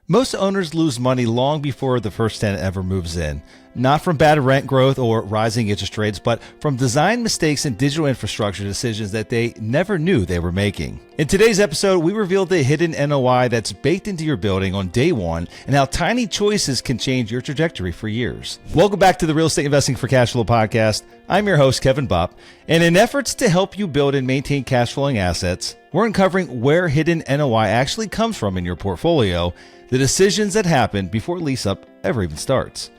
Most owners lose money long before the first tenant ever moves in. Not from bad rent growth or rising interest rates, but from design mistakes and digital infrastructure decisions that they never knew they were making. In today's episode, we reveal the hidden NOI that's baked into your building on day one and how tiny choices can change your trajectory for years. Welcome back to the Real Estate Investing for Cash Flow podcast. I'm your host, Kevin Bupp, and in efforts to help you build and maintain cash flowing assets, we're uncovering where hidden NOI actually comes from in your portfolio, the decisions that happen before lease-up ever even starts.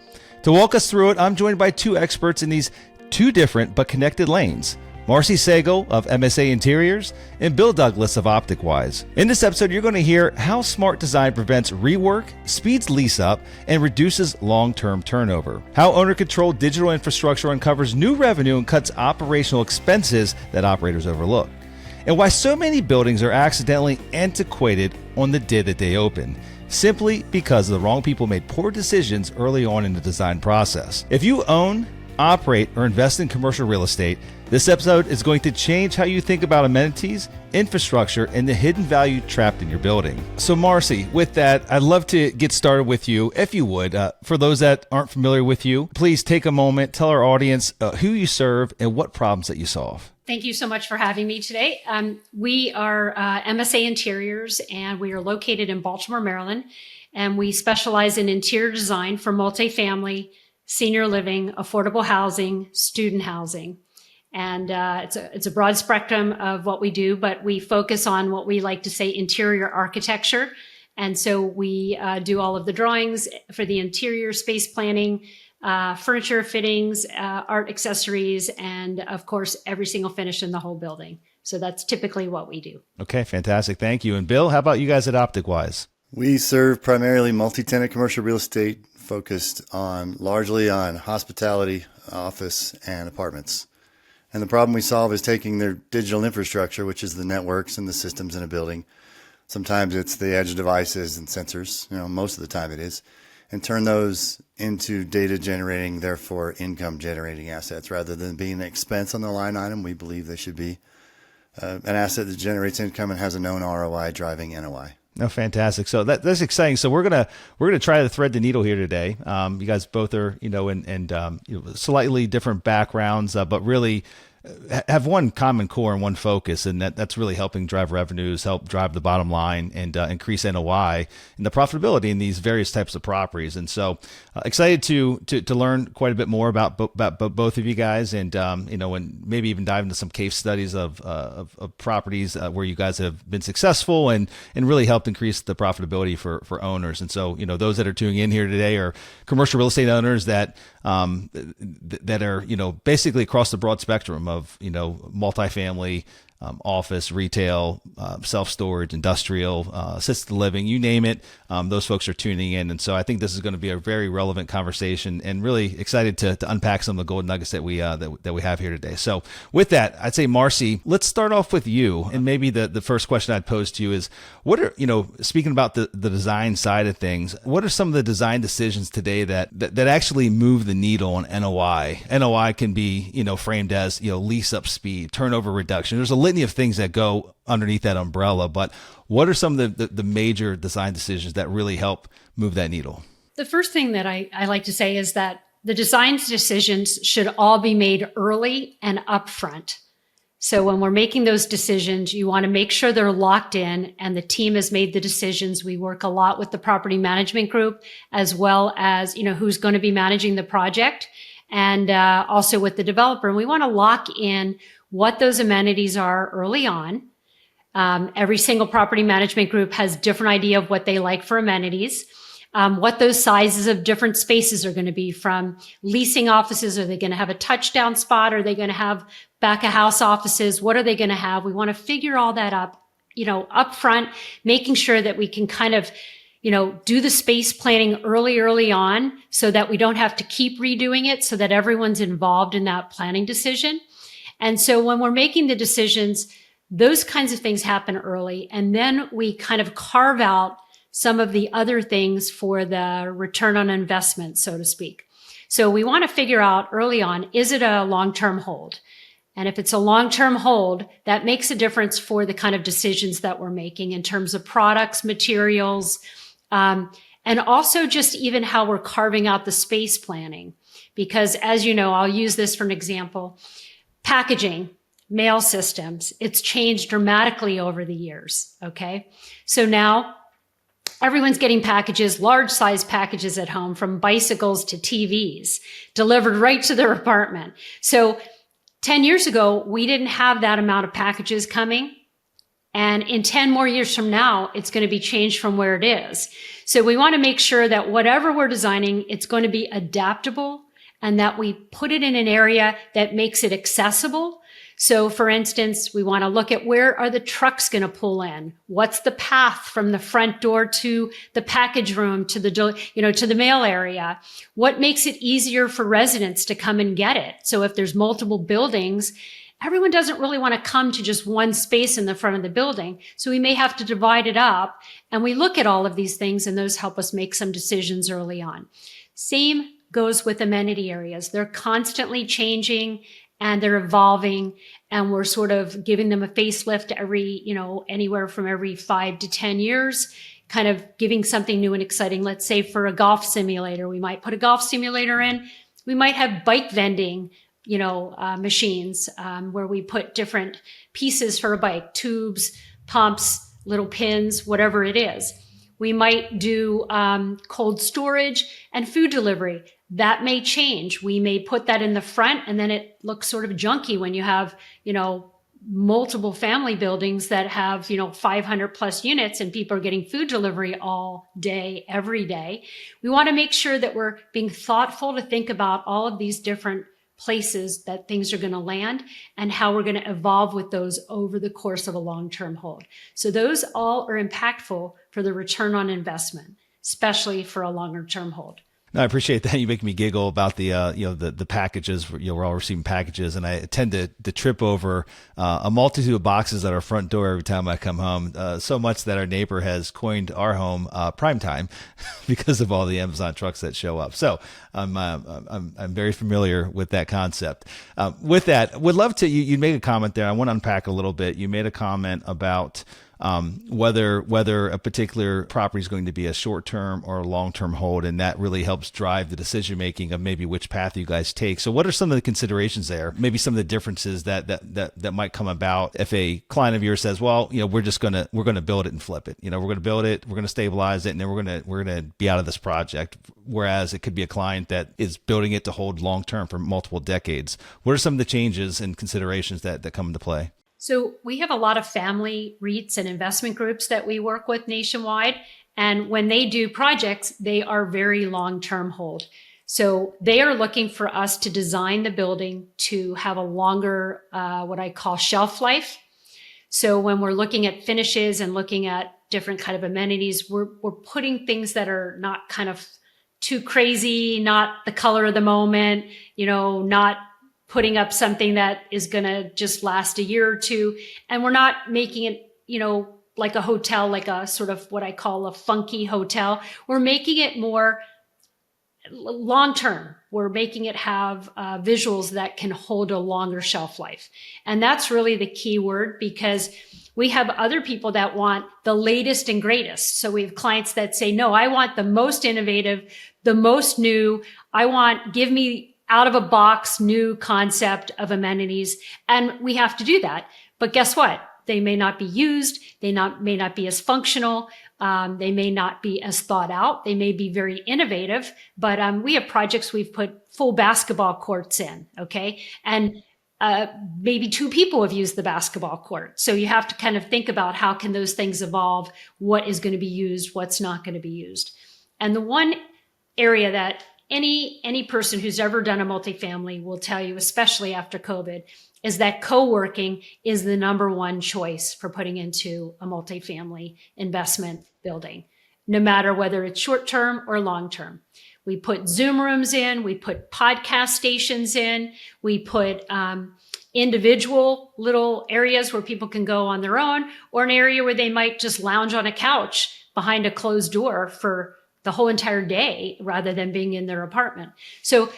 To walk us through it, I'm joined by two experts in these two different but connected lanes, Marcy Sagel of MSA Interiors and Bill Douglas of OpticWise. In this episode, you're going to hear how smart design prevents rework, speeds lease-up, and reduces long-term turnover, how owner-controlled digital infrastructure uncovers new revenue and cuts operational expenses that operators overlook, and why so many buildings are accidentally antiquated on the day that they open, simply because the wrong people made poor decisions early on in the design process. If you own, operate, or invest in commercial real estate, this episode is going to change how you think about amenities, infrastructure, and the hidden value trapped in your building. So Marcy, with that, I'd love to get started with you, if you would. For those that aren't familiar with you, please take a moment, tell our audience who you serve and what problems that you solve. Thank you so much for having me today. We are MSA Interiors, and we are located in Baltimore, Maryland, and we specialize in interior design for multifamily, senior living, affordable housing, student housing. And it's a broad spectrum of what we do, but we focus on what we like to say interior architecture. And so we do all of the drawings for the interior space planning, furniture, fittings, art accessories, and of course, every single finish in the whole building. So that's typically what we do. Okay, fantastic. Thank you. And Bill, how about you guys at OpticWise? We serve primarily multi-tenant commercial real estate focused largely on hospitality, office, and apartments. And the problem we solve is taking their digital infrastructure, which is the networks and the systems in a building. Sometimes it's the edge devices and sensors, most of the time it is, and turn those into data generating, therefore income generating assets. Rather than being an expense on the line item, we believe they should be an asset that generates income and has a known ROI driving NOI. Oh, fantastic! So that's exciting. So we're gonna try to thread the needle here today. You guys both are slightly different backgrounds, but really have one common core and one focus, and that's really helping drive revenues, help drive the bottom line, and increase NOI and the profitability in these various types of properties. And so excited to learn quite a bit more about both of you guys, and and maybe even dive into some case studies of properties where you guys have been successful and really helped increase the profitability for owners. And so those that are tuning in here today are commercial real estate owners that are basically across the broad spectrum of multifamily, office, retail, self-storage, industrial, assisted living, you name it. Those folks are tuning in. And so I think this is going to be a very relevant conversation, and really excited to unpack some of the gold nuggets that we have here today. So with that, I'd say, Marcy, let's start off with you. And maybe the first question I'd pose to you is, what are, speaking about the design side of things, what are some of the design decisions today that actually move the needle on NOI? NOI can be, framed as, lease up speed, turnover reduction. There's a litany of things that go underneath that umbrella, but what are some of the major design decisions that really help move that needle? The first thing that I like to say is that the design decisions should all be made early and upfront. So when we're making those decisions, you want to make sure they're locked in and the team has made the decisions. We work a lot with the property management group, as well as, who's going to be managing the project, and also with the developer. And we want to lock in what those amenities are early on. Every single property management group has different idea of what they like for amenities, what those sizes of different spaces are going to be. From leasing offices, are they going to have a touchdown spot? Are they going to have back of house offices? What are they going to have? We want to figure all that up front, making sure that we can kind of do the space planning early on, so that we don't have to keep redoing it, so that everyone's involved in that planning decision. And so when we're making the decisions, those kinds of things happen early. And then we kind of carve out some of the other things for the return on investment, so to speak. So we want to figure out early on, is it a long-term hold? And if it's a long-term hold, that makes a difference for the kind of decisions that we're making in terms of products, materials, And also just even how we're carving out the space planning. Because as you know, I'll use this for an example, packaging, mail systems, it's changed dramatically over the years, okay? So now everyone's getting packages, large size packages at home, from bicycles to TVs, delivered right to their apartment. So 10 years ago, we didn't have that amount of packages coming. And in 10 more years from now, it's going to be changed from where it is. So we want to make sure that whatever we're designing, it's going to be adaptable and that we put it in an area that makes it accessible. So for instance, we want to look at where are the trucks going to pull in? What's the path from the front door to the package room to the, to the mail area? What makes it easier for residents to come and get it? So if there's multiple buildings, everyone doesn't really want to come to just one space in the front of the building. So we may have to divide it up, and we look at all of these things, and those help us make some decisions early on. Same goes with amenity areas. They're constantly changing and they're evolving, and we're sort of giving them a facelift every, anywhere from every 5 to 10 years, kind of giving something new and exciting. Let's say for a golf simulator, we might put a golf simulator in. We might have bike vending, machines, where we put different pieces for a bike, tubes, pumps, little pins, whatever it is. We might do cold storage and food delivery. That may change. We may put that in the front, and then it looks sort of junky when you have, multiple family buildings that have, 500 plus units and people are getting food delivery all day, every day. We want to make sure that we're being thoughtful to think about all of these different places that things are going to land and how we're going to evolve with those over the course of a long-term hold. So those all are impactful for the return on investment, especially for a longer-term hold. No, I appreciate that. You make me giggle about the the packages. We're all receiving packages, and I tend to trip over a multitude of boxes at our front door every time I come home. So much that our neighbor has coined our home prime time because of all the Amazon trucks that show up. So I'm very familiar with that concept. With that, would love to. You made a comment there. I want to unpack a little bit. You made a comment about whether a particular property is going to be a short-term or a long-term hold, and that really helps drive the decision-making of maybe which path you guys take. So what are some of the considerations there? Maybe some of the differences that might come about if a client of yours says, well, we're going to build it and flip it. We're going to build it, we're going to stabilize it, and then we're going to be out of this project. Whereas it could be a client that is building it to hold long-term for multiple decades. What are some of the changes and considerations that come into play? So we have a lot of family REITs and investment groups that we work with nationwide. And when they do projects, they are very long-term hold. So they are looking for us to design the building to have a longer, what I call shelf life. So when we're looking at finishes and looking at different kind of amenities, we're putting things that are not kind of too crazy, not the color of the moment, not putting up something that is going to just last a year or two. And we're not making it, like a hotel, like a sort of what I call a funky hotel. We're making it more long-term. We're making it have visuals that can hold a longer shelf life. And that's really the key word, because we have other people that want the latest and greatest. So we have clients that say, no, I want the most innovative, the most new. Give me out of a box, new concept of amenities. And we have to do that. But guess what? They may not be used. They may not be as functional. They may not be as thought out. They may be very innovative, but we have projects we've put full basketball courts in, okay? And maybe 2 people have used the basketball court. So you have to kind of think about how can those things evolve, what is going to be used, what's not going to be used. And the one area that any person who's ever done a multifamily will tell you, especially after COVID, is that co-working is the number one choice for putting into a multifamily investment building, no matter whether it's short-term or long-term. We put Zoom rooms in, we put podcast stations in, we put individual little areas where people can go on their own, or an area where they might just lounge on a couch behind a closed door for the whole entire day rather than being in their apartment. So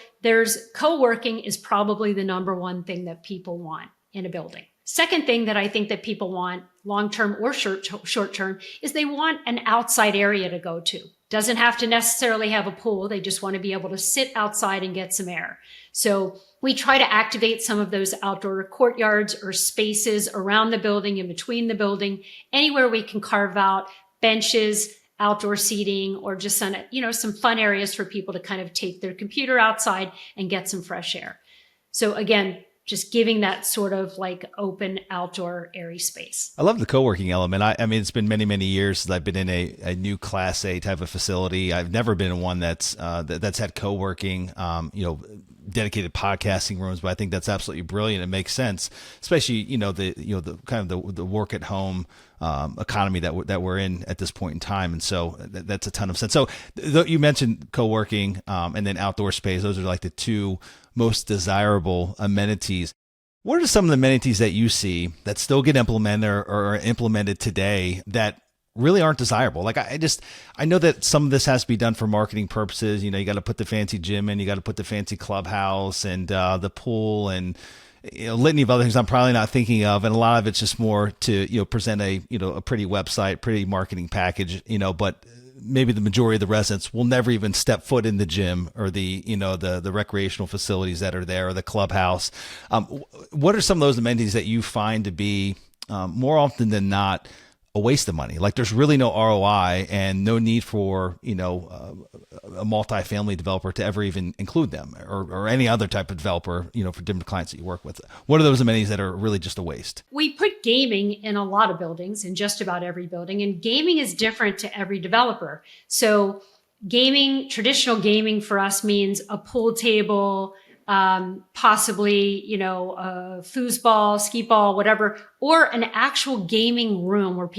co-working is probably the number one thing that people want in a building. Second thing that I think that people want long-term or short-term is they want an outside area to go to. Doesn't have to necessarily have a pool. They just want to be able to sit outside and get some air. So we try to activate some of those outdoor courtyards or spaces around the building, in between the building, anywhere we can carve out benches, outdoor seating, or just some fun areas for people to kind of take their computer outside and get some fresh air. So again, just giving that sort of like open outdoor airy space. I love the co-working element. I mean, it's been many, many years since I've been in a new Class A type of facility. I've never been in one that's had co-working, dedicated podcasting rooms, but I think that's absolutely brilliant. It makes sense, especially, the kind of the work at home economy that we're in at this point in time. And so that's a ton of sense. So you mentioned co-working and then outdoor space. Those are like the two most desirable amenities. What are some of the amenities that you see that still get implemented or are implemented today that really aren't desirable? Like I know that some of this has to be done for marketing purposes. You got to put the fancy gym in, you got to put the fancy clubhouse and the pool and a litany of other things I'm probably not thinking of. And a lot of it's just more to, present a pretty website, pretty marketing package, but maybe the majority of the residents will never even step foot in the gym or the recreational facilities that are there or the clubhouse. What are some of those amenities that you find to be more often than not a waste of money? Like there's really no ROI and no need for, a multifamily developer to ever even include them or any other type of developer, for different clients that you work with. What are those amenities that are really just a waste? We put gaming in a lot of buildings, in just about every building, and gaming is different to every developer. So gaming, traditional gaming for us means a pool table, possibly, a foosball, skee ball, whatever, or an actual gaming room where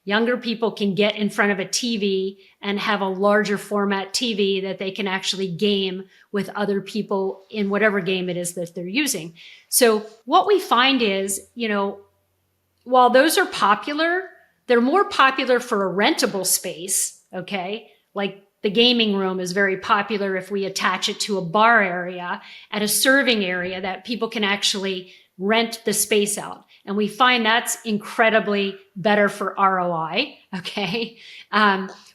younger people can get in front of a TV and have a larger format TV that they can actually game with other people in whatever game it is that they're using. So what we find is, while those are popular, they're more popular for a rentable space, okay? Like the gaming room is very popular if we attach it to a bar area at a serving area that people can actually rent the space out. And we find that's incredibly better for ROI, okay?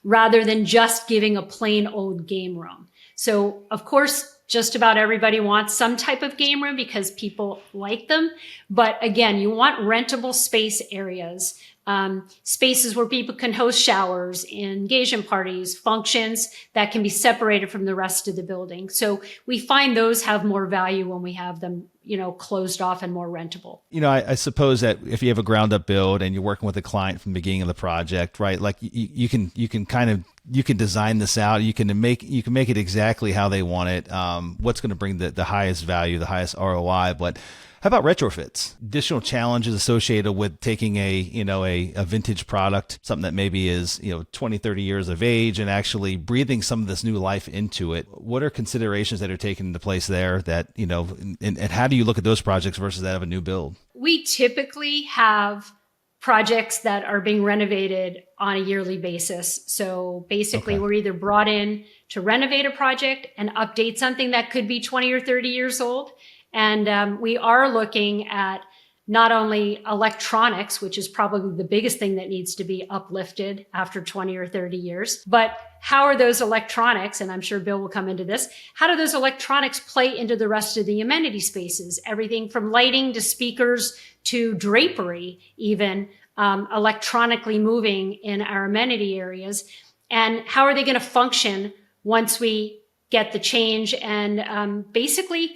Rather than just giving a plain old game room. So of course, just about everybody wants some type of game room because people like them. But again, you want rentable space areas, spaces where people can host showers, engagement parties, functions that can be separated from the rest of the building. So we find those have more value when we have them, closed off and more rentable. I suppose that if you have a ground up build and you're working with a client from the beginning of the project, right? Like you can design this out. You can make it exactly how they want it. What's going to bring the highest value, the highest ROI, but how about retrofits? Additional challenges associated with taking a vintage product, something that maybe is, 20, 30 years of age and actually breathing some of this new life into it. What are considerations that are taken into place there that, and how do you look at those projects versus that of a new build? We typically have projects that are being renovated on a yearly basis. So basically We're either brought in to renovate a project and update something that could be 20 or 30 years old. And we are looking at not only electronics, which is probably the biggest thing that needs to be uplifted after 20 or 30 years, but how are those electronics, and I'm sure Bill will come into this, how do those electronics play into the rest of the amenity spaces? Everything from lighting to speakers to drapery, even electronically moving in our amenity areas. And how are they going to function once we get the change? And basically,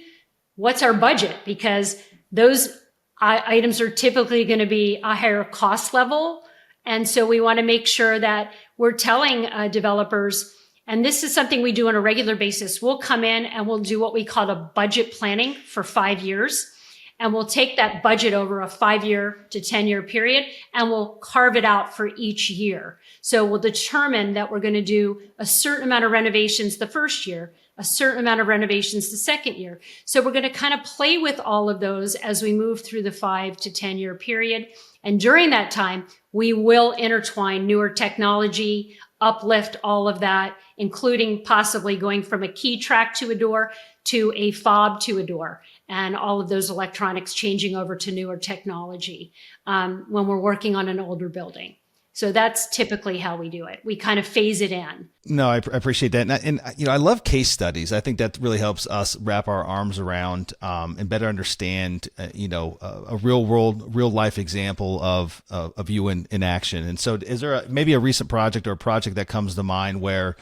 what's our budget? Because those items are typically going to be a higher cost level. And so we want to make sure that we're telling developers, and this is something we do on a regular basis. We'll come in and we'll do what we call a budget planning for 5 years. And we'll take that budget over a 5-year to 10-year period, and we'll carve it out for each year. So we'll determine that we're going to do a certain amount of renovations the first year, a certain amount of renovations the second year. So we're going to kind of play with all of those as we move through the 5 to 10-year period. And during that time, we will intertwine newer technology, uplift all of that, including possibly going from a key track to a door to a fob to a door, and all of those electronics changing over to newer technology when we're working on an older building. So that's typically how we do it. We kind of phase it in. No, I appreciate that. And I love case studies. I think that really helps us wrap our arms around and better understand, a real life example of you in action. And so is there maybe a recent project or a project that comes to mind where,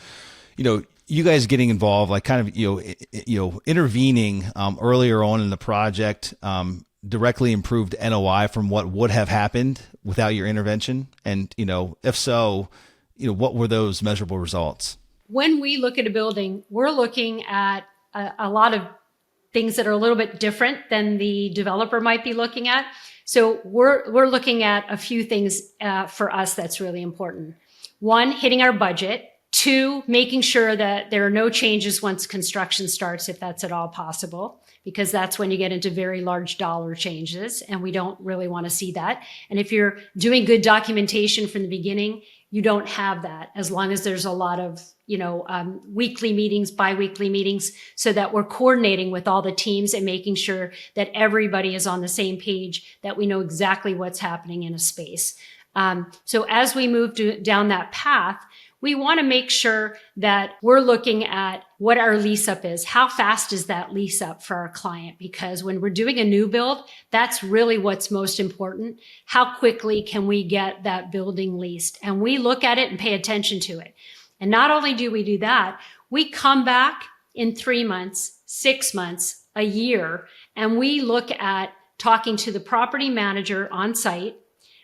you guys getting involved, like kind of, intervening earlier on in the project, directly improved NOI from what would have happened without your intervention? And, if so, what were those measurable results? When we look at a building, we're looking at a lot of things that are a little bit different than the developer might be looking at. So we're looking at a few things for us that's really important. One, hitting our budget. Two, making sure that there are no changes once construction starts, if that's at all possible, because that's when you get into very large dollar changes, and we don't really want to see that. And if you're doing good documentation from the beginning, you don't have that, as long as there's a lot of, weekly meetings, biweekly meetings, so that we're coordinating with all the teams and making sure that everybody is on the same page, that we know exactly what's happening in a space. So as we move down that path, we want to make sure that we're looking at what our lease up is. How fast is that lease up for our client? Because when we're doing a new build, that's really what's most important. How quickly can we get that building leased? And we look at it and pay attention to it. And not only do we do that, we come back in 3 months, 6 months, a year, and we look at talking to the property manager on site.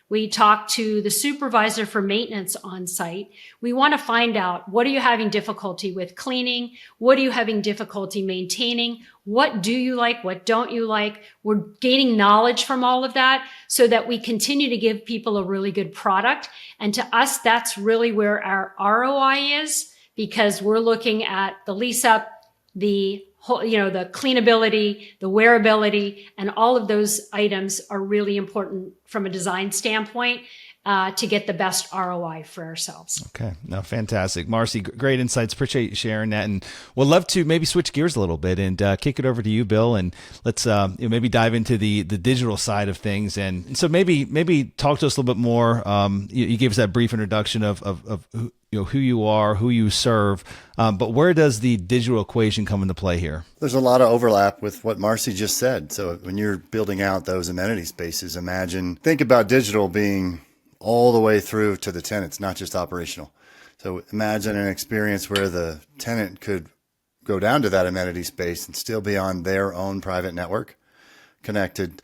We talk to the supervisor for maintenance on site. We want to find out, what are you having difficulty with cleaning? What are you having difficulty maintaining? What do you like? What don't you like? We're gaining knowledge from all of that so that we continue to give people a really good product. And to us, that's really where our ROI is, because we're looking at the lease up, the cleanability, the wearability, and all of those items are really important from a design standpoint to get the best ROI for ourselves. Okay. No, fantastic. Marcy, great insights. Appreciate you sharing that. And we'd love to maybe switch gears a little bit and kick it over to you, Bill, and let's maybe dive into the digital side of things. And so maybe talk to us a little bit more. You gave us that brief introduction of who you are, who you serve, but where does the digital equation come into play here? There's a lot of overlap with what Marcy just said. So when you're building out those amenity spaces, think about digital being all the way through to the tenants, not just operational. So imagine an experience where the tenant could go down to that amenity space and still be on their own private network, connected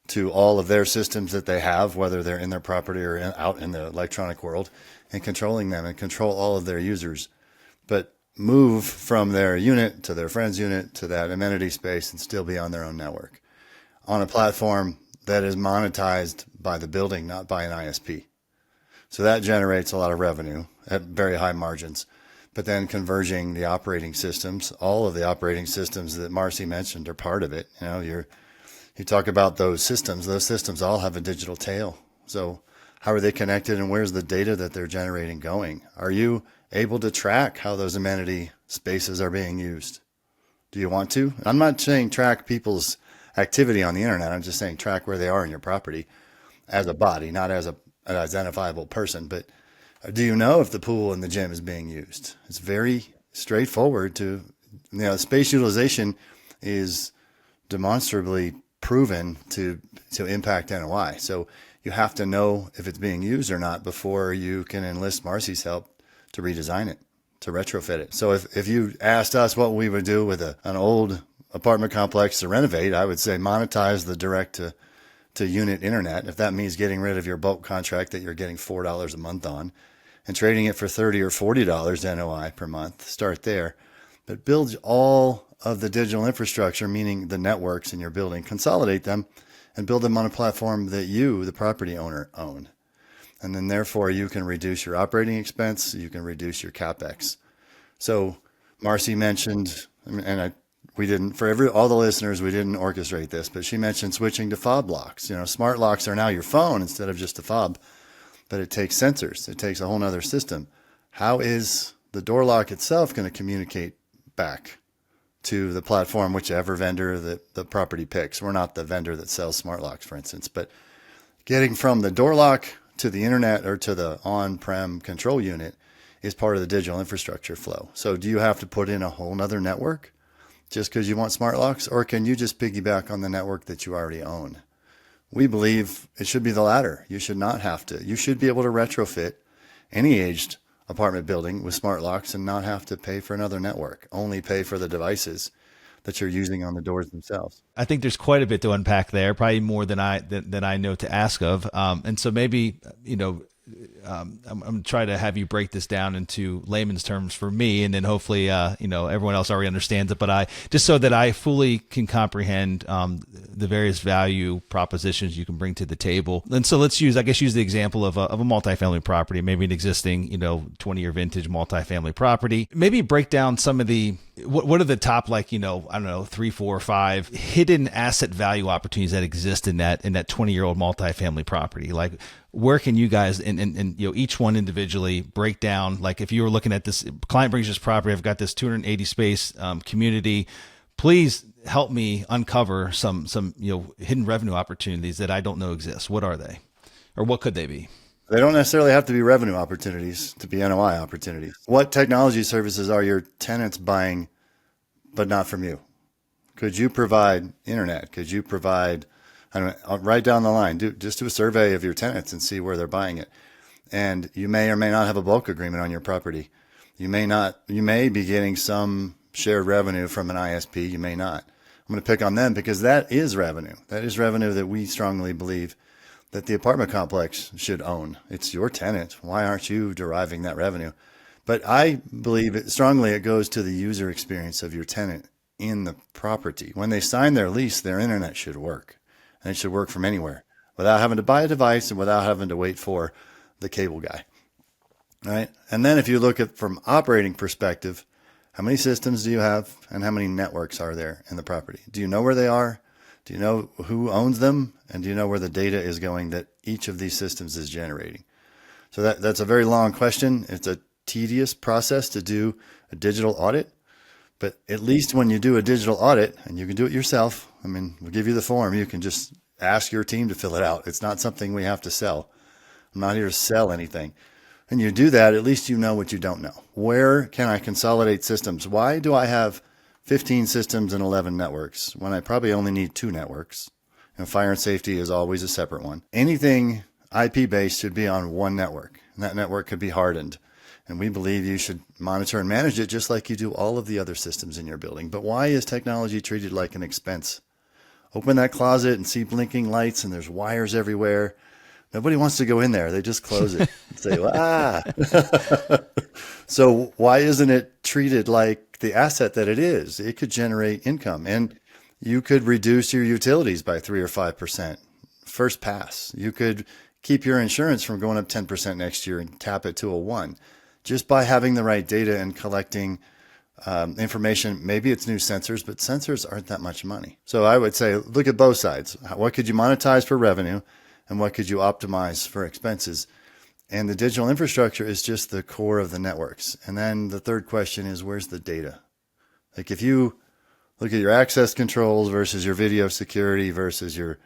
to all of their systems that they have, whether they're in their property or out in the electronic world, and controlling them and control all of their users, but move from their unit to their friend's unit to that amenity space and still be on their own network on a platform that is monetized by the building, not by an ISP. So that generates a lot of revenue at very high margins. But then converging the operating systems, all of the operating systems that Marcy mentioned are part of it. You talk about those systems all have a digital tail. So how are they connected, and where's the data that they're generating going? Are you able to track how those amenity spaces are being used? Do you want to? I'm not saying track people's activity on the internet. I'm just saying track where they are in your property as a body, not as an identifiable person. But do you know if the pool and the gym is being used? It's very straightforward space utilization is demonstrably proven to impact NOI. So you have to know if it's being used or not before you can enlist Marcy's help to redesign it, to retrofit it. So if you asked us what we would do with an old apartment complex to renovate, I would say monetize the direct to unit internet. If that means getting rid of your bulk contract that you're getting $4 a month on and trading it for $30 or $40 NOI per month, start there. But build all of the digital infrastructure, meaning the networks in your building, consolidate them and build them on a platform that you, the property owner, own. And then therefore you can reduce your operating expense, you can reduce your CapEx. So Marcy mentioned, and we didn't, for all the listeners, we didn't orchestrate this, but she mentioned switching to fob locks. Smart locks are now your phone instead of just a fob, but it takes sensors. It takes a whole nother system. how is the door lock itself going to communicate back to the platform, whichever vendor the property picks? We're not the vendor that sells smart locks, for instance, but getting from the door lock to the internet or to the on-prem control unit is part of the digital infrastructure flow. So do you have to put in a whole nother network just because you want smart locks, or can you just piggyback on the network that you already own? We believe it should be the latter. You should not have to. You should be able to retrofit any aged apartment building with smart locks and not have to pay for another network, only pay for the devices that you're using on the doors themselves. I think there's quite a bit to unpack there, probably more than I know to ask of. And so maybe, I'm going to try to have you break this down into layman's terms for me, and then hopefully, everyone else already understands it, but just so that I fully can comprehend the various value propositions you can bring to the table. And so let's use the example of a multifamily property, maybe an existing, 20-year vintage multifamily property. Maybe break down some of what are the top, 3, 4, 5 hidden asset value opportunities that exist in that 20-year-old multifamily property? Like, where can you guys and each one individually break down, like if you were looking at this client brings this property, I've got this 280 space community, please help me uncover some hidden revenue opportunities that I don't know exist. What are they, or what could they be? They don't necessarily have to be revenue opportunities to be NOI opportunities. What technology services are your tenants buying, but not from you? Could you provide internet? Could you provide, right down the line, do a survey of your tenants and see where they're buying it. And you may or may not have a bulk agreement on your property. You may be getting some shared revenue from an ISP. You may not. I'm going to pick on them because that is revenue. That is revenue that we strongly believe that the apartment complex should own. It's your tenant. Why aren't you deriving that revenue? But I believe strongly it goes to the user experience of your tenant in the property. When they sign their lease, their internet should work. And it should work from anywhere without having to buy a device and without having to wait for the cable guy. All right. And then if you look at from operating perspective, how many systems do you have and how many networks are there in the property? Do you know where they are? Do you know who owns them? And do you know where the data is going that each of these systems is generating? So that's a very long question. It's a tedious process to do a digital audit. But at least when you do a digital audit, and you can do it yourself, we'll give you the form. You can just ask your team to fill it out. It's not something we have to sell. I'm not here to sell anything. And you do that, at least you know what you don't know. Where can I consolidate systems? Why do I have 15 systems and 11 networks when I probably only need 2 networks? And fire and safety is always a separate one. Anything IP-based should be on one network, and that network could be hardened. And we believe you should monitor and manage it just like you do all of the other systems in your building. But why is technology treated like an expense? Open that closet and see blinking lights and there's wires everywhere. Nobody wants to go in there. They just close it and say, So why isn't it treated like the asset that it is? It could generate income, and you could reduce your utilities by 3 or 5%. First pass. You could keep your insurance from going up 10% next year and tap it to a 1. Just by having the right data and collecting information. Maybe it's new sensors, but sensors aren't that much money. So I would say, look at both sides. What could you monetize for revenue and what could you optimize for expenses? And the digital infrastructure is just the core of the networks. And then the third question is, where's the data? Like if you look at your access controls versus your video security versus your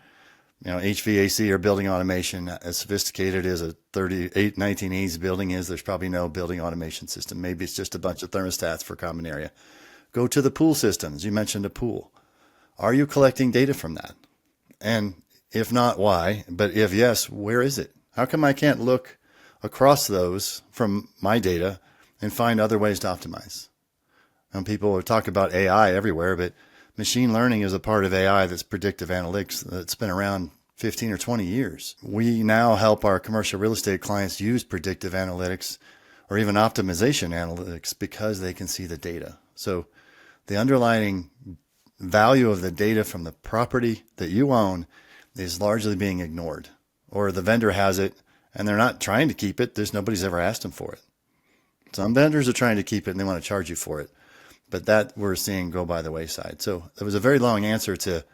HVAC or building automation, as sophisticated as a 1980s building is, there's probably no building automation system. Maybe it's just a bunch of thermostats for a common area. Go to the pool systems. You mentioned a pool. Are you collecting data from that? And if not, why? But if yes, where is it? How come I can't look across those from my data and find other ways to optimize? And people talk about AI everywhere, but machine learning is a part of AI that's predictive analytics that's been around 15 or 20 years. We now help our commercial real estate clients use predictive analytics or even optimization analytics because they can see the data. So the underlying value of the data from the property that you own is largely being ignored, or the vendor has it and they're not trying to keep it. Nobody's ever asked them for it. Some vendors are trying to keep it and they want to charge you for it. But that we're seeing go by the wayside. So it was a very long answer to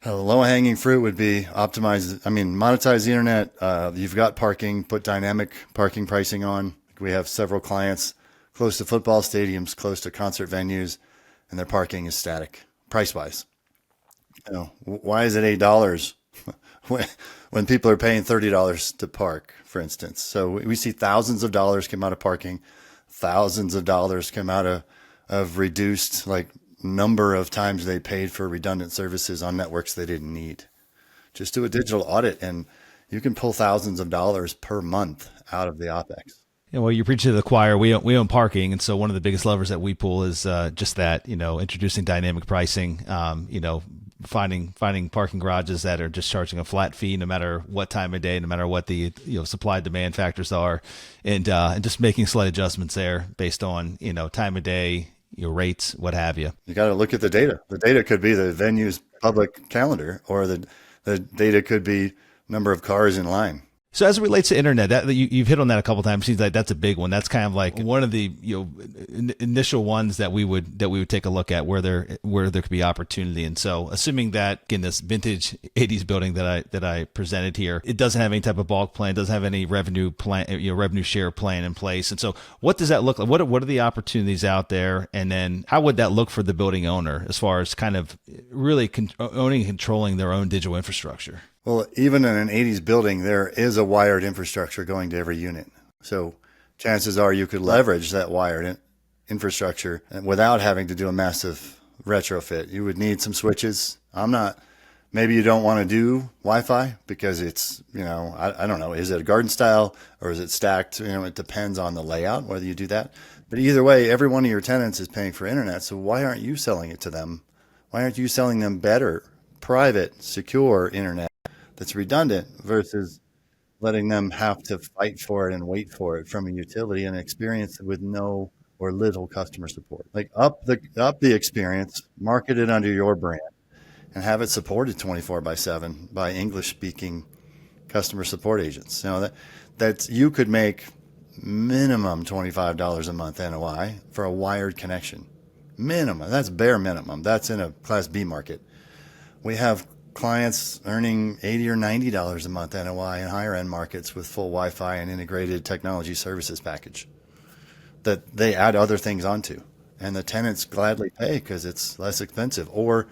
how the low-hanging fruit would be monetize the internet. You've got parking, put dynamic parking pricing on, We have several clients close to football stadiums, close to concert venues, and their parking is static, price-wise. Why is it $8 when people are paying $30 to park, for instance? So we see thousands of dollars come out of parking, thousands of dollars come out of reduced number of times they paid for redundant services on networks they didn't need. Just do a digital audit and you can pull thousands of dollars per month out of the OpEx. Yeah, well, you're preaching to the choir. We own parking, and so one of the biggest levers that we pull is just that, introducing dynamic pricing. Finding parking garages that are just charging a flat fee no matter what time of day, no matter what the supply demand factors are, and just making slight adjustments there based on time of day, your rates, what have you. You got to look at the data. The data could be the venue's public calendar, or the data could be number of cars in line. So as it relates to internet, that you've hit on that a couple of times. Seems like that's a big one. That's kind of like one of the initial ones that we would take a look at where there could be opportunity. And so, assuming that in this vintage '80s building that I presented here, it doesn't have any type of bulk plan, doesn't have any revenue plan, revenue share plan in place. And so, what does that look like? What are the opportunities out there? And then, how would that look for the building owner as far as kind of really owning and controlling their own digital infrastructure? Well, even in an 80s building, there is a wired infrastructure going to every unit. So chances are you could leverage that wired infrastructure without having to do a massive retrofit. You would need some switches. Maybe you don't want to do Wi-Fi because it's, I don't know, is it a garden style or is it stacked? It depends on the layout, whether you do that. But either way, every one of your tenants is paying for internet. So why aren't you selling it to them? Why aren't you selling them better, private, secure internet that's redundant versus letting them have to fight for it and wait for it from a utility and experience it with no or little customer support? Up the experience, market it under your brand, and have it supported 24/7 by English-speaking customer support agents. That you could make minimum $25 a month NOI for a wired connection. Minimum. That's bare minimum. That's in a Class B market. We have clients earning $80 or $90 a month NOI in higher end markets with full Wi-Fi and integrated technology services package that they add other things onto, and the tenants gladly pay because it's less expensive. Or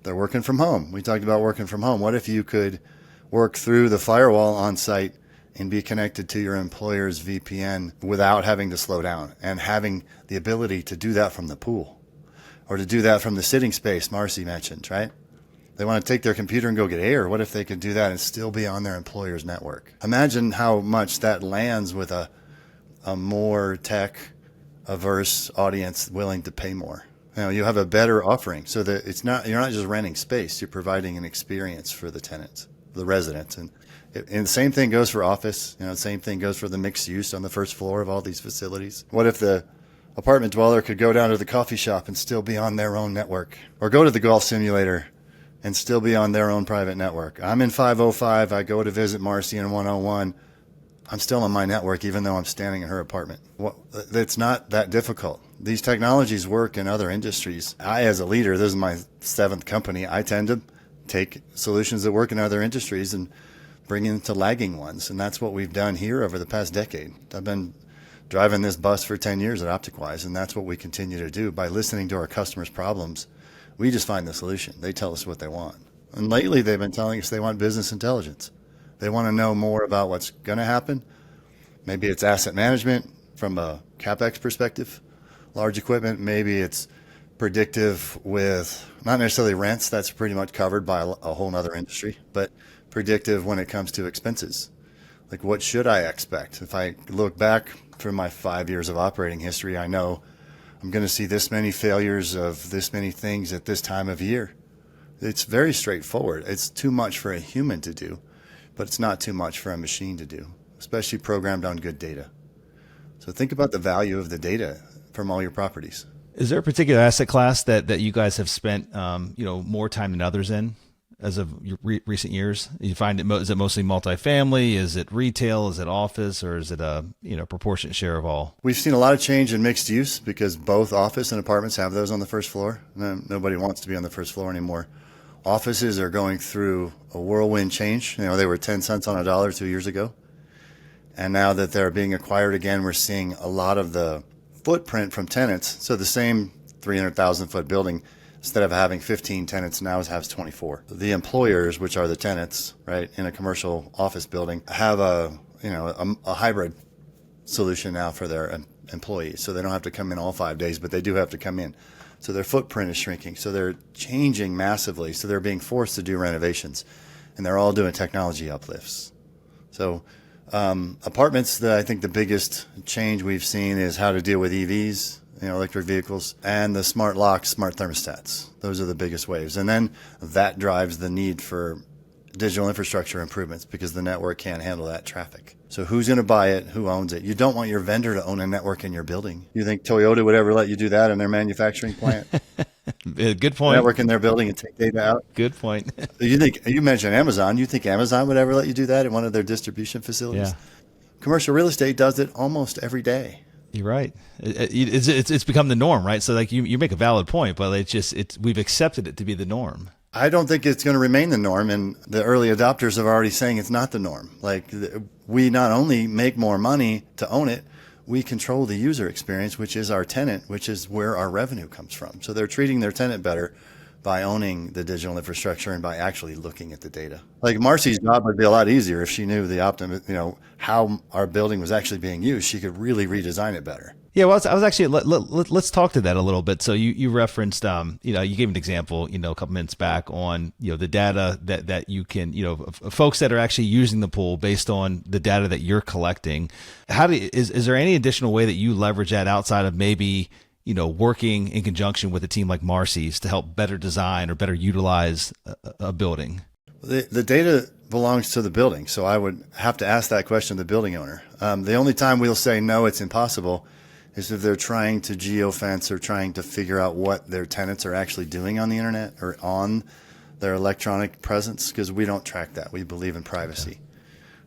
they're working from home. We talked about working from home. What if you could work through the firewall on site and be connected to your employer's VPN without having to slow down, and having the ability to do that from the pool or to do that from the sitting space Marcy mentioned, right? They want to take their computer and go get air. What if they could do that and still be on their employer's network? Imagine how much that lands with a more tech-averse audience willing to pay more. You have a better offering, so that you're not just renting space. You're providing an experience for the tenants, the residents, and the same thing goes for office. The same thing goes for the mixed use on the first floor of all these facilities. What if the apartment dweller could go down to the coffee shop and still be on their own network, or go to the golf simulator and still be on their own private network? I'm in 505. I go to visit Marcy in 101. I'm still on my network, even though I'm standing in her apartment. It's not that difficult. These technologies work in other industries. I, as a leader, this is my 7th company. I tend to take solutions that work in other industries and bring into lagging ones. And that's what we've done here over the past decade. I've been driving this bus for 10 years at OpticWise, and that's what we continue to do. By listening to our customers' problems, we just find the solution. They tell us what they want. And lately, they've been telling us they want business intelligence. They want to know more about what's going to happen. Maybe it's asset management from a CapEx perspective, large equipment. Maybe it's predictive with not necessarily rents. That's pretty much covered by a whole other industry, but predictive when it comes to expenses. What should I expect? If I look back from my 5 years of operating history, I know I'm going to see this many failures of this many things at this time of year. It's very straightforward. It's too much for a human to do, but it's not too much for a machine to do, especially programmed on good data. So think about the value of the data from all your properties. Is there a particular asset class that you guys have spent more time than others in as of your recent years? You find is it mostly multifamily? Is it retail? Is it office? Or is it a proportionate share of all? We've seen a lot of change in mixed use because both office and apartments have those on the first floor. Nobody wants to be on the first floor anymore. Offices are going through a whirlwind change. They were 10 cents on a dollar 2 years ago. And now that they're being acquired again, we're seeing a lot of the footprint from tenants. So the same 300,000 foot building, instead of having 15 tenants, now has 24. The employers, which are the tenants, right, in a commercial office building, have a hybrid solution now for their employees. So they don't have to come in all 5 days, but they do have to come in. So their footprint is shrinking. So they're changing massively. So they're being forced to do renovations, and they're all doing technology uplifts. So apartments, I think the biggest change we've seen is how to deal with EVs, electric vehicles, and the smart locks, smart thermostats. Those are the biggest waves. And then that drives the need for digital infrastructure improvements because the network can't handle that traffic. So who's going to buy it? Who owns it? You don't want your vendor to own a network in your building. You think Toyota would ever let you do that in their manufacturing plant? Good point. Network in their building and take data out? Good point. You mentioned Amazon. You think Amazon would ever let you do that in one of their distribution facilities? Yeah. Commercial real estate does it almost every day. You're right. It's become the norm, right? So like you make a valid point, but we've accepted it to be the norm. I don't think it's going to remain the norm, and the early adopters are already saying it's not the norm. Like, we not only make more money to own it, we control the user experience, which is our tenant, which is where our revenue comes from. So they're treating their tenant better by owning the digital infrastructure and by actually looking at the data. Like, Marcy's job would be a lot easier if she knew how our building was actually being used. She could really redesign it better. Yeah, well, I was actually let's talk to that a little bit. So you referenced, you gave an example, a couple minutes back on, the data that you can, folks that are actually using the pool based on the data that you're collecting. Is there any additional way that you leverage that outside of maybe, working in conjunction with a team like Marcy's to help better design or better utilize a building? The data belongs to the building, so I would have to ask that question to the building owner. The only time we'll say no, it's impossible, is if they're trying to geofence or trying to figure out what their tenants are actually doing on the internet or on their electronic presence, because we don't track that. We believe in privacy. Okay.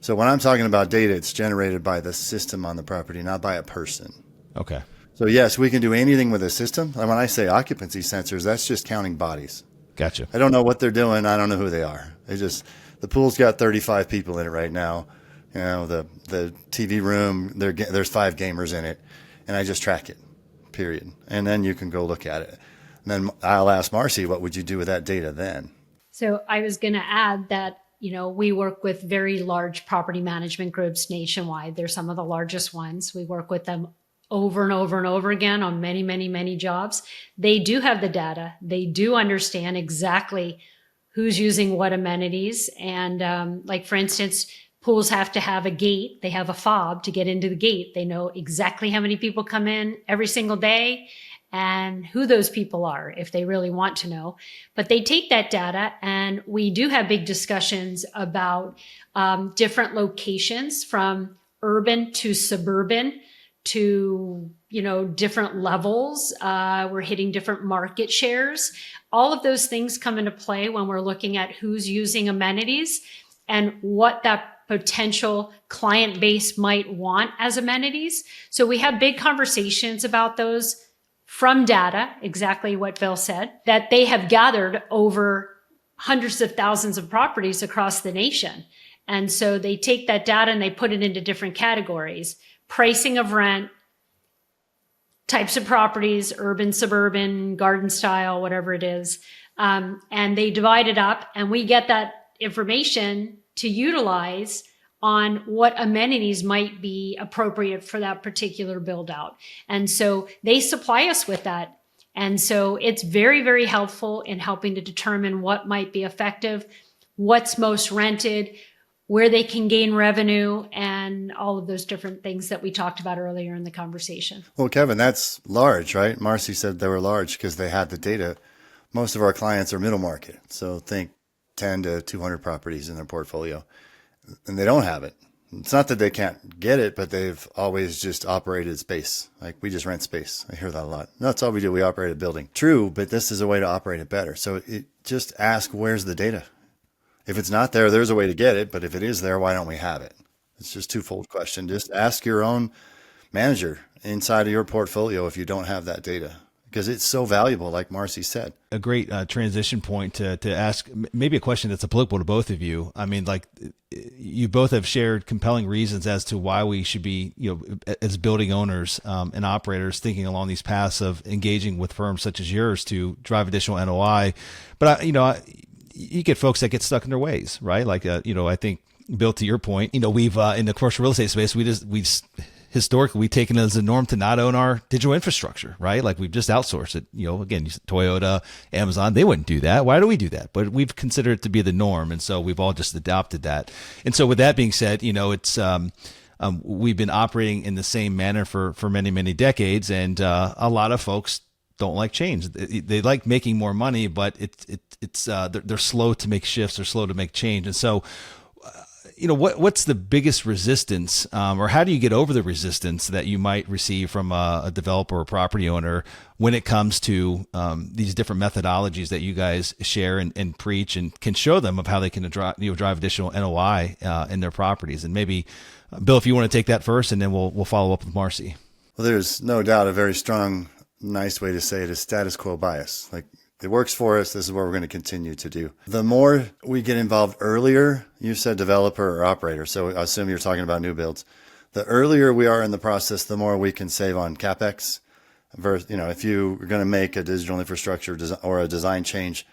So when I'm talking about data, it's generated by the system on the property, not by a person. Okay. So yes, we can do anything with a system. And when I say occupancy sensors, that's just counting bodies. Gotcha. I don't know what they're doing. I don't know who they are. The pool's got 35 people in it right now. The TV room, there's 5 gamers in it. And I just track it, period. And then you can go look at it. And then I'll ask Marcy, what would you do with that data then? So I was going to add that, we work with very large property management groups nationwide. They're some of the largest ones. We work with them over and over and over again on many, many, many jobs. They do have the data. They do understand exactly who's using what amenities. And like, for instance, pools have to have a gate. They have a fob to get into the gate. They know exactly how many people come in every single day and who those people are if they really want to know. But they take that data, and we do have big discussions about different locations from urban to suburban to, different levels. We're hitting different market shares. All of those things come into play when we're looking at who's using amenities and what that potential client base might want as amenities. So we have big conversations about those from data, exactly what Bill said, that they have gathered over hundreds of thousands of properties across the nation. And so they take that data and they put it into different categories: pricing of rent, types of properties, urban, suburban, garden style, whatever it is. And they divide it up, and we get that information to utilize on what amenities might be appropriate for that particular build out. And so they supply us with that. And so it's very, very helpful in helping to determine what might be effective, what's most rented, where they can gain revenue, and all of those different things that we talked about earlier in the conversation. Well, Kevin, that's large, right? Marcy said they were large because they had the data. Most of our clients are middle market. So think 10 to 200 properties in their portfolio, and they don't have it. It's not that they can't get it, but they've always just operated space. Like, we just rent space. I hear that a lot. No, that's all we do. We operate a building. True, but this is a way to operate it better. So just ask, where's the data? If it's not there, there's a way to get it. But if it is there, why don't we have it? It's just twofold question. Just ask your own manager inside of your portfolio if you don't have that data, because it's so valuable, like Marcy said. A great transition point to ask maybe a question that's applicable to both of you. I mean, like, you both have shared compelling reasons as to why we should be, as building owners and operators, thinking along these paths of engaging with firms such as yours to drive additional NOI. But you get folks that get stuck in their ways, right? Like, I think, Bill, to your point, we've in the commercial real estate space, historically, we've taken it as a norm to not own our digital infrastructure, right? Like, we've just outsourced it. Again, Toyota, Amazon, they wouldn't do that. Why do we do that? But we've considered it to be the norm. And so we've all just adopted that. And so with that being said, it's, we've been operating in the same manner for many, many decades. And a lot of folks don't like change. They like making more money, but they're slow to make shifts. They're slow to make change. And so, what's the biggest resistance, or how do you get over the resistance that you might receive from a developer or property owner when it comes to these different methodologies that you guys share and preach and can show them of how they can drive additional NOI in their properties? And maybe, Bill, if you want to take that first, and then we'll follow up with Marcy. Well, there's no doubt a very strong, nice way to say it is status quo bias. Like, it works for us. This is what we're going to continue to do. The more we get involved earlier, you said developer or operator, so I assume you're talking about new builds. The earlier we are in the process, the more we can save on CapEx. If you're going to make a digital infrastructure or a design change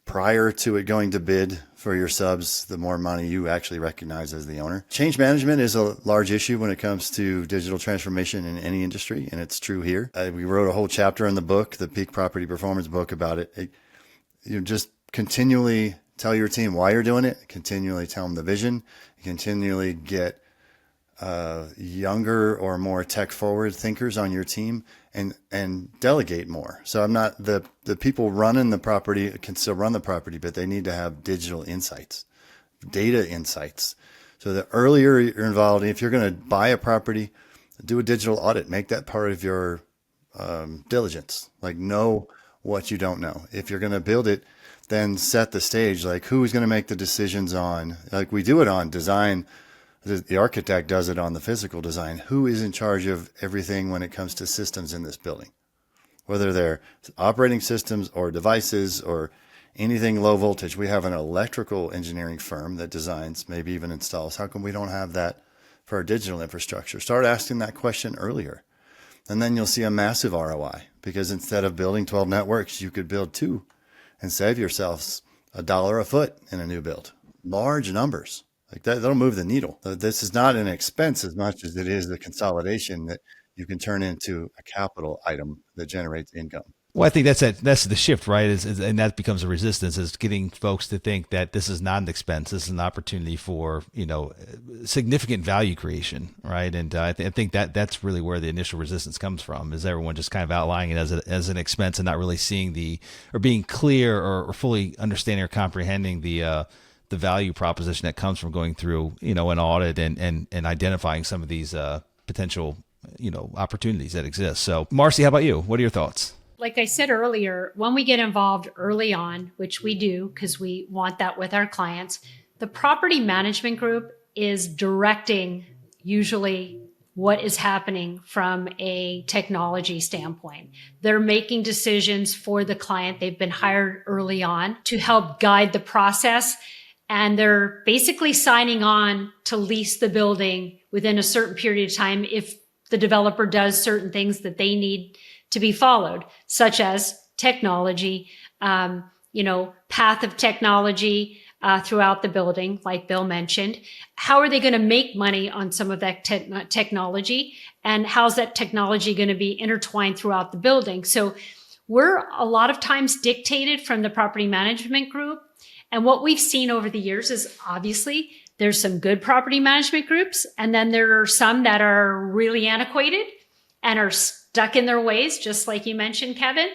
prior to it going to bid for your subs, the more money you actually recognize as the owner. Change management is a large issue when it comes to digital transformation in any industry, and it's true here. We wrote a whole chapter in the book, the Peak Property Performance book, about it. You just continually tell your team why you're doing it, continually tell them the vision, continually get younger or more tech forward thinkers on your team, and delegate more. So I'm not the people running the property can still run the property, but they need to have digital insights, data insights. So the earlier you're involved, if you're going to buy a property, do a digital audit, make that part of your diligence. Like, know what you don't know. If you're going to build it, then set the stage. Like, who's going to make the decisions on, like we do it on design. The architect does it on the physical design. Who is in charge of everything when it comes to systems in this building? Whether they're operating systems or devices or anything low voltage. We have an electrical engineering firm that designs, maybe even installs. How come we don't have that for our digital infrastructure? Start asking that question earlier. And then you'll see a massive ROI, because instead of building 12 networks, you could build 2 and save yourselves $1 a foot in a new build. Large numbers. Like that'll move the needle. This is not an expense as much as it is the consolidation that you can turn into a capital item that generates income. Well, I think that's the shift, right? And that becomes a resistance, is getting folks to think that this is not an expense. This is an opportunity for, significant value creation, right? And I think that's really where the initial resistance comes from, is everyone just kind of outlining it as an expense and not really seeing or being clear or fully understanding or comprehending the value proposition that comes from going through, an audit and identifying some of these potential, opportunities that exist. So, Marcy, how about you? What are your thoughts? Like I said earlier, when we get involved early on, which we do because we want that with our clients, the property management group is directing usually what is happening from a technology standpoint. They're making decisions for the client. They've been hired early on to help guide the process. And they're basically signing on to lease the building within a certain period of time if the developer does certain things that they need to be followed, such as technology, path of technology throughout the building, like Bill mentioned. How are they going to make money on some of that technology? And how's that technology going to be intertwined throughout the building? So we're a lot of times dictated from the property management group. And what we've seen over the years is, obviously, there's some good property management groups, and then there are some that are really antiquated and are stuck in their ways, just like you mentioned, Kevin.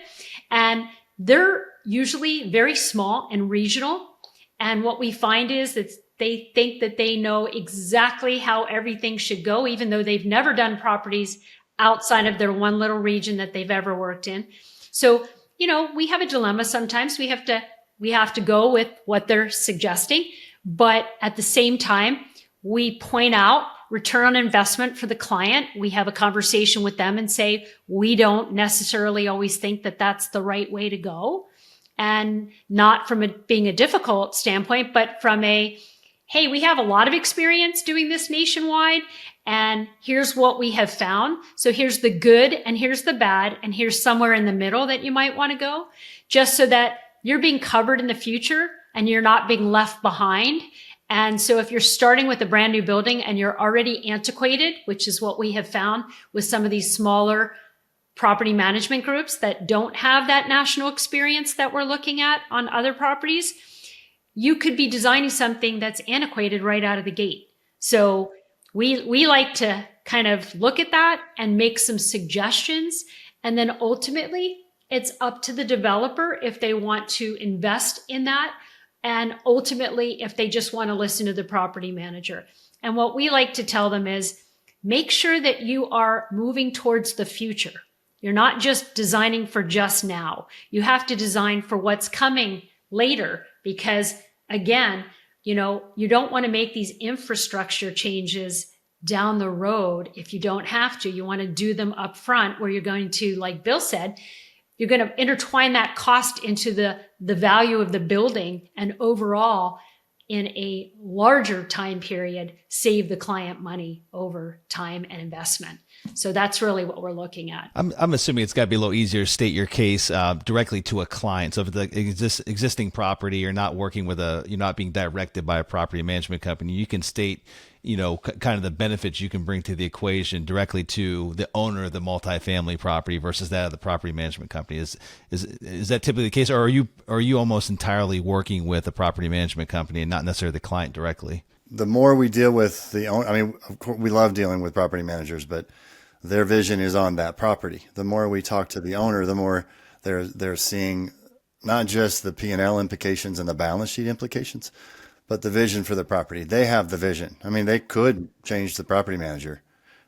And they're usually very small and regional. And what we find is that they think that they know exactly how everything should go, even though they've never done properties outside of their one little region that they've ever worked in. So, we have a dilemma sometimes. We have to go with what they're suggesting. But at the same time, we point out return on investment for the client. We have a conversation with them and say, we don't necessarily always think that that's the right way to go. And not from it being a difficult standpoint, but from a, hey, we have a lot of experience doing this nationwide, and here's what we have found. So here's the good and here's the bad, and here's somewhere in the middle that you might want to go, just so that you're being covered in the future and you're not being left behind. And so if you're starting with a brand new building and you're already antiquated, which is what we have found with some of these smaller property management groups that don't have that national experience that we're looking at on other properties, you could be designing something that's antiquated right out of the gate. So we like to kind of look at that and make some suggestions. And then ultimately, it's up to the developer if they want to invest in that. And ultimately, if they just want to listen to the property manager. And what we like to tell them is, make sure that you are moving towards the future. You're not just designing for just now. You have to design for what's coming later, because again, you don't want to make these infrastructure changes down the road if you don't have to. You want to do them up front, where you're going to, like Bill said, you're going to intertwine that cost into the value of the building, and overall, in a larger time period, save the client money over time and investment. So that's really what we're looking at. I'm assuming it's got to be a little easier to state your case directly to a client. So if the existing property, you're not being directed by a property management company, you can state, kind of the benefits you can bring to the equation directly to the owner of the multifamily property versus that of the property management company. Is that typically the case, or are you almost entirely working with a property management company and not necessarily the client directly? The more we deal with the owner, of course, we love dealing with property managers, but their vision is on that property. The more we talk to the owner, the more they're seeing not just the P&L implications and the balance sheet implications, but the vision for the property. They have the vision. They could change the property manager.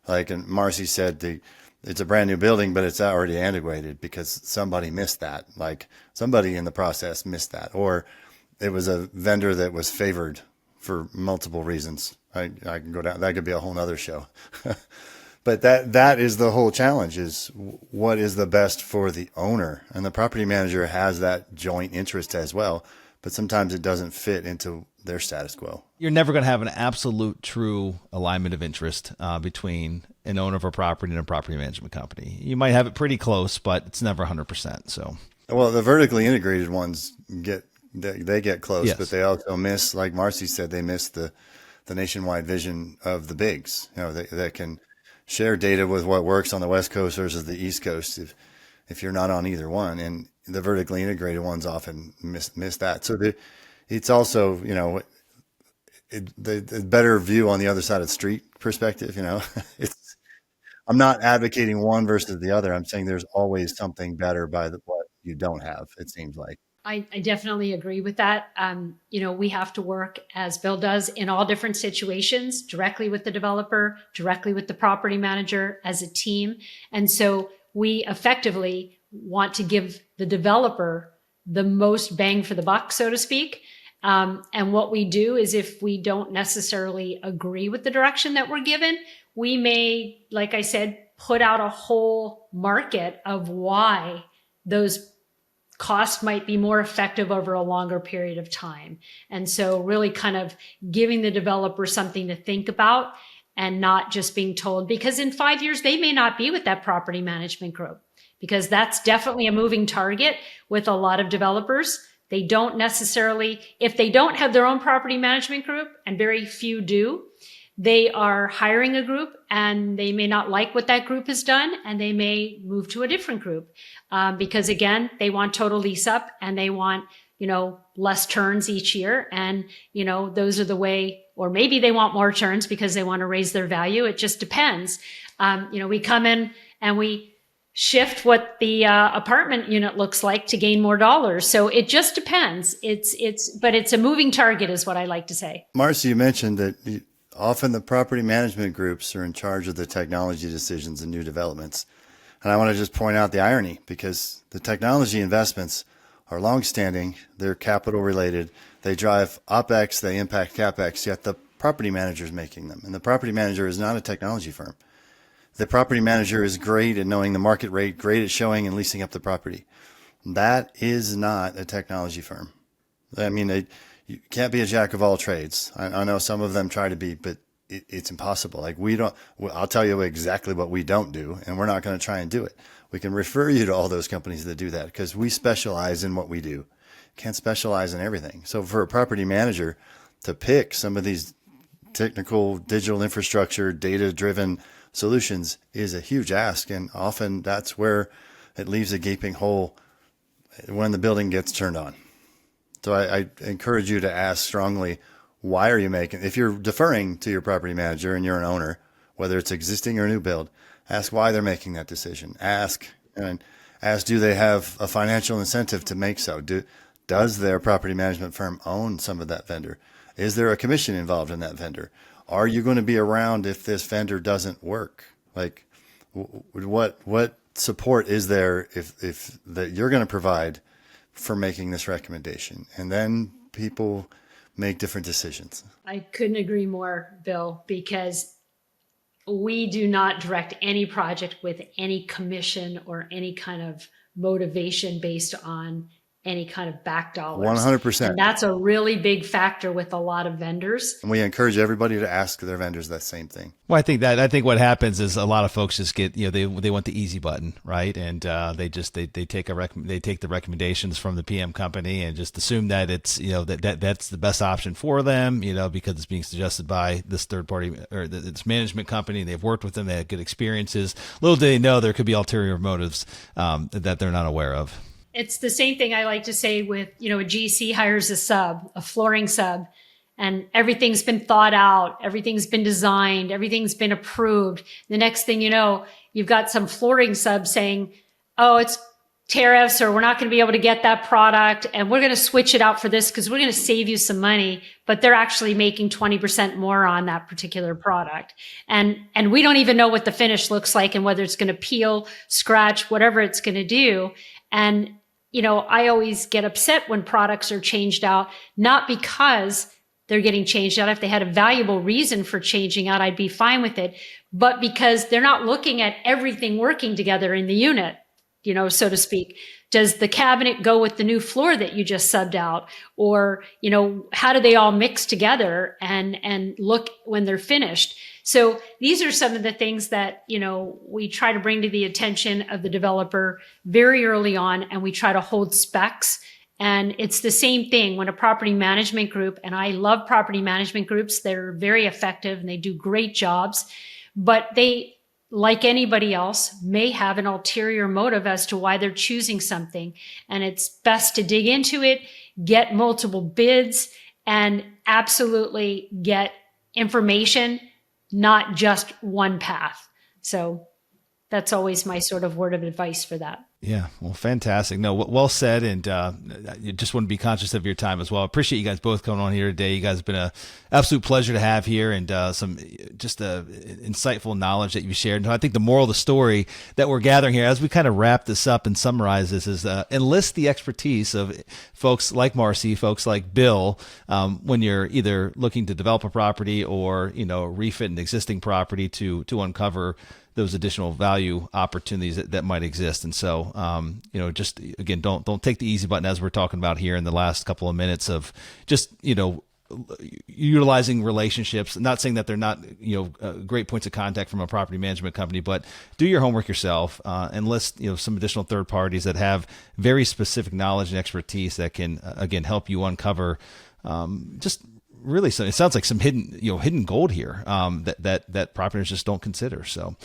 And Marcy said, it's a brand new building, but it's already antiquated because somebody missed that. Like somebody in the process missed that, or it was a vendor that was favored for multiple reasons. I can go down. That could be a whole nother show. But that is the whole challenge, is what is the best for the owner, and the property manager has that joint interest as well. But sometimes it doesn't fit into their status quo. You're never going to have an absolute true alignment of interest between an owner of a property and a property management company. You might have it pretty close, but it's never 100%. So, well, the vertically integrated ones get close, yes. But they also miss, like Marcy said, they miss the nationwide vision of the bigs. That can share data with what works on the West Coast versus the East Coast. If you're not on either one, and the vertically integrated ones often miss that. So it's also, the better view on the other side of the street perspective. I'm not advocating one versus the other. I'm saying there's always something better by what you don't have, it seems like. I definitely agree with that. We have to work, as Bill does, in all different situations, directly with the developer, directly with the property manager, as a team. And so we effectively want to give the developer the most bang for the buck, so to speak. And what we do is, if we don't necessarily agree with the direction that we're given, we may, like I said, put out a whole market of why those cost might be more effective over a longer period of time. And so really kind of giving the developer something to think about, and not just being told, because in 5 years, they may not be with that property management group, because that's definitely a moving target with a lot of developers. They don't necessarily, if they don't have their own property management group, and very few do, they are hiring a group and they may not like what that group has done, and they may move to a different group because, again, they want total lease up and they want, less turns each year. And, those are the way, or maybe they want more turns because they want to raise their value. It just depends. We come in and we shift what the apartment unit looks like to gain more dollars. So it just depends. But it's a moving target, is what I like to say. Marcy, you mentioned that often the property management groups are in charge of the technology decisions and new developments. And I want to just point out the irony, because the technology investments are longstanding, they're capital related, they drive OpEx, they impact CapEx, yet the property manager is making them. And the property manager is not a technology firm. The property manager is great at knowing the market rate, great at showing and leasing up the property. That is not a technology firm. I mean, you can't be a jack of all trades. I know some of them try to be, but it's impossible. Like I'll tell you exactly what we don't do, and we're not going to try and do it. We can refer you to all those companies that do that because we specialize in what we do. Can't specialize in everything. So for a property manager to pick some of these technical digital infrastructure, data-driven solutions is a huge ask. And often that's where it leaves a gaping hole when the building gets turned on. So I encourage you to ask strongly, why are you making, if you're deferring to your property manager and you're an owner, whether it's existing or new build, ask why they're making that decision. Ask, do they have a financial incentive to make so? Does their property management firm own some of that vendor? Is there a commission involved in that vendor? Are you going to be around if this vendor doesn't work? Like, what support is there if that you're going to provide for making this recommendation? And then people make different decisions. I couldn't agree more, Bill, because we do not direct any project with any commission or any kind of motivation based on any kind of back dollars. 100%. And that's a really big factor with a lot of vendors. And we encourage everybody to ask their vendors that same thing. Well, I think what happens is a lot of folks just get, they want the easy button, right? And they take the recommendations from the PM company and just assume that it's, that's the best option for them, because it's being suggested by this third party or this management company. They've worked with them, they had good experiences. Little do they know there could be ulterior motives that they're not aware of. It's the same thing I like to say with, a GC hires a flooring sub, and everything's been thought out, everything's been designed, everything's been approved. The next thing you know, you've got some flooring sub saying, oh, it's tariffs, or we're not going to be able to get that product, and we're going to switch it out for this because we're going to save you some money, but they're actually making 20% more on that particular product. And we don't even know what the finish looks like and whether it's going to peel, scratch, whatever it's going to do. And I always get upset when products are changed out, not because they're getting changed out. If they had a valuable reason for changing out, I'd be fine with it. But because they're not looking at everything working together in the unit, so to speak. Does the cabinet go with the new floor that you just subbed out? Or, how do they all mix together and look when they're finished? So these are some of the things that, we try to bring to the attention of the developer very early on, and we try to hold specs. And it's the same thing when a property management group, and I love property management groups, they're very effective and they do great jobs, but they, like anybody else, may have an ulterior motive as to why they're choosing something. And it's best to dig into it, get multiple bids, and absolutely get information, not just one path. So that's always my sort of word of advice for that. Yeah, well, fantastic. No, well said. And you just want to be conscious of your time as well. I appreciate you guys both coming on here today. You guys have been an absolute pleasure to have here, and some just insightful knowledge that you shared. And I think the moral of the story that we're gathering here, as we kind of wrap this up and summarize this, is enlist the expertise of folks like Marcy, folks like Bill, when you're either looking to develop a property or refit an existing property to uncover those additional value opportunities that might exist. And so, just again, don't take the easy button, as we're talking about here in the last couple of minutes, of just, utilizing relationships. Not saying that they're not, great points of contact from a property management company, but do your homework yourself, and list, some additional third parties that have very specific knowledge and expertise that can, again, help you uncover, just really, so it sounds like some hidden gold here, that property owners just don't consider. So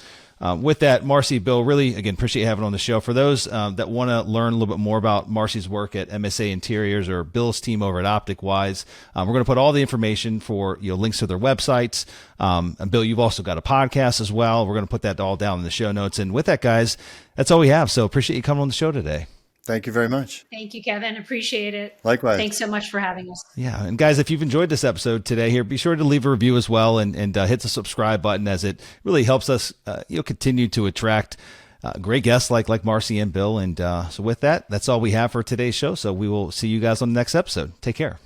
with that, Marcy, Bill, really, again, appreciate having on the show. For those that want to learn a little bit more about Marcy's work at MSA Interiors or Bill's team over at OpticWise, we're going to put all the information for links to their websites. And Bill, you've also got a podcast as well. We're going to put that all down in the show notes. And with that, guys, that's all we have. So appreciate you coming on the show today. Thank you very much. Thank you, Kevin. Appreciate it. Likewise. Thanks so much for having us. Yeah. And guys, if you've enjoyed this episode today here, be sure to leave a review as well, and hit the subscribe button, as it really helps us, continue to attract great guests like Marcy and Bill. And so with that, that's all we have for today's show. So we will see you guys on the next episode. Take care.